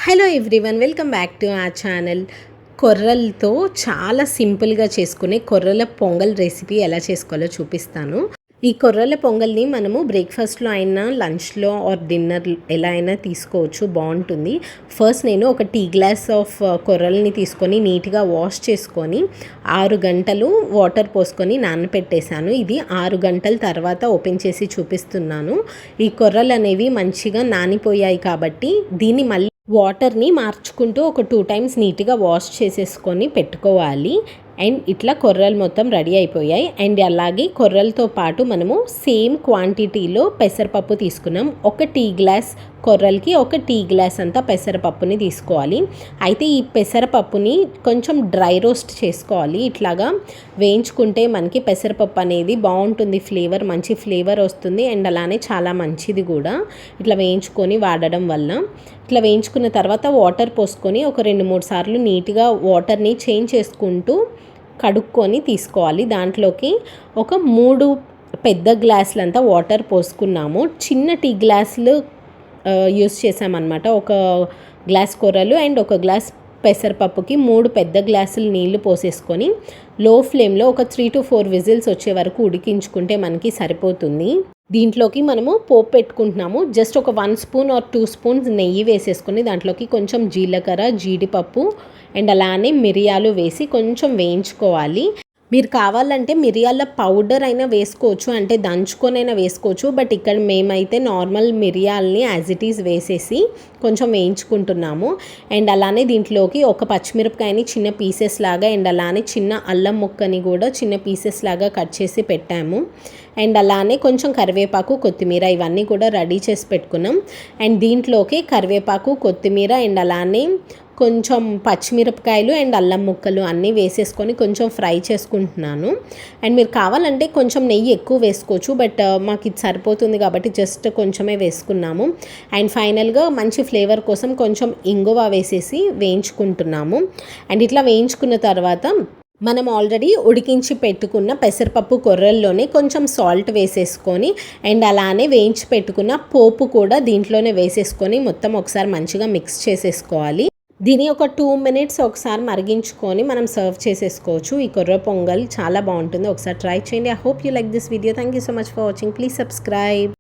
Hello everyone, welcome back to ఆ channel. కొర్రలతో చాలా సింపుల్గా చేసుకునే కొర్రల పొంగల్ రెసిపీ ఎలా చేసుకోవాలో చూపిస్తాను. ఈ కొర్రల పొంగల్ని మనము బ్రేక్ఫాస్ట్లో అయినా, లంచ్లో ఆర్ డిన్నర్ ఎలా అయినా తీసుకోవచ్చు, బాగుంటుంది. ఫస్ట్ నేను ఒక టీ గ్లాస్ ఆఫ్ కొర్రల్ని తీసుకొని నీట్గా వాష్ చేసుకొని 6 గంటలు వాటర్ పోసుకొని నానపెట్టేశాను. ఇది 6 గంటల తర్వాత ఓపెన్ చేసి చూపిస్తున్నాను. ఈ కొర్రలు అనేవి మంచిగా నానిపోయాయి కాబట్టి దీన్ని మళ్ళీ వాటర్ని మార్చుకుంటూ ఒక 2 టైమ్స్ నీట్గా వాష్ చేసేసుకొని పెట్టుకోవాలి. అండ్ ఇట్లా కొర్రలు మొత్తం రెడీ అయిపోయాయి. అండ్ అలాగే కొర్రలతో పాటు మనము సేమ్ క్వాంటిటీలో పెసరపప్పు తీసుకున్నాం. ఒక టీ గ్లాస్ కొర్రలకి ఒక టీ గ్లాస్ అంతా పెసరపప్పుని తీసుకోవాలి. అయితే ఈ పెసరపప్పుని కొంచెం డ్రై రోస్ట్ చేసుకోవాలి. ఇట్లాగా వేయించుకుంటే మనకి పెసరపప్పు అనేది బాగుంటుంది, ఫ్లేవర్ మంచి ఫ్లేవర్ వస్తుంది. అండ్ అలానే చాలా మంచిది కూడా ఇట్లా వేయించుకొని వాడడం వల్ల. ఇట్లా వేయించుకున్న తర్వాత వాటర్ పోసుకొని ఒక 2-3 సార్లు నీట్గా వాటర్ని చేంజ్ చేసుకుంటూ కడుక్కొని తీసుకోవాలి. దాంట్లోకి ఒక 3 పెద్ద గ్లాసులంతా వాటర్ పోసుకున్నాము. చిన్న టీ గ్లాసులు యూస్ చేసామన్నమాట. ఒక గ్లాస్ కొర్రలు అండ్ ఒక గ్లాస్ పెసరపప్పుకి 3 పెద్ద గ్లాసులు నీళ్లు పోసేసుకొని లో ఫ్లేమ్లో ఒక 3 to 4 విజిల్స్ వచ్చే వరకు ఉడికించుకుంటే మనకి సరిపోతుంది. దీంట్లోకి మనము పోపు పెట్టుకుంటున్నాము. జస్ట్ ఒక 1 స్పూన్ ఆర్ 2 స్పూన్స్ నెయ్యి వేసేసుకొని దాంట్లోకి కొంచెం జీలకర్ర, జీడిపప్పు అండ్ అలానే మిరియాలు వేసి కొంచెం వేయించుకోవాలి. మీరు కావాలంటే మిరియాల పౌడర్ అయినా వేసుకోవచ్చు, అంటే దంచుకొనైనా వేసుకోవచ్చు. బట్ ఇక్కడ మేమైతే నార్మల్ మిరియాలని యాజ్ ఇట్ ఈజ్ వేసేసి కొంచెం వేయించుకుంటున్నాము. అండ్ అలానే దీంట్లోకి ఒక పచ్చిమిరపకాయని చిన్న పీసెస్ లాగా అండ్ అలానే చిన్న అల్లం ముక్కని కూడా చిన్న పీసెస్ లాగా కట్ చేసి పెట్టాము. అండ్ అలానే కొంచెం కరివేపాకు, కొత్తిమీర ఇవన్నీ కూడా రెడీ చేసి పెట్టుకున్నాం. అండ్ దీంట్లోకి కరివేపాకు, కొత్తిమీర అండ్ అలానే కొంచెం పచ్చిమిరపకాయలు అండ్ అల్లం ముక్కలు అన్నీ వేసేసుకొని కొంచెం ఫ్రై చేసుకుంటున్నాను. అండ్ మీరు కావాలంటే కొంచెం నెయ్యి ఎక్కువ వేసుకోవచ్చు, బట్ మాకు ఇది సరిపోతుంది కాబట్టి జస్ట్ కొంచెమే వేసుకున్నాము. అండ్ ఫైనల్గా మంచి ఫ్లేవర్ కోసం కొంచెం ఇంగువ వేసేసి వేయించుకుంటున్నాము. అండ్ ఇట్లా వేయించుకున్న తర్వాత మనం ఆల్రెడీ ఉడికించి పెట్టుకున్న పెసరపప్పు కొర్రల్లోనే కొంచెం సాల్ట్ వేసేసుకొని అండ్ అలానే వేయించి పెట్టుకున్న పోపు కూడా దీంట్లోనే వేసేసుకొని మొత్తం ఒకసారి మంచిగా మిక్స్ చేసేసుకోవాలి. దీని ఒక 2 minutes ఒకసారి మరిగించుకొని మనం సర్వ్ చేసేసుకోవచ్చు. ఈ కొర్ర పొంగల్ చాలా బాగుంటుంది, ఒకసారి ట్రై చేయండి. I hope you like this video. Thank you so much for watching. Please subscribe.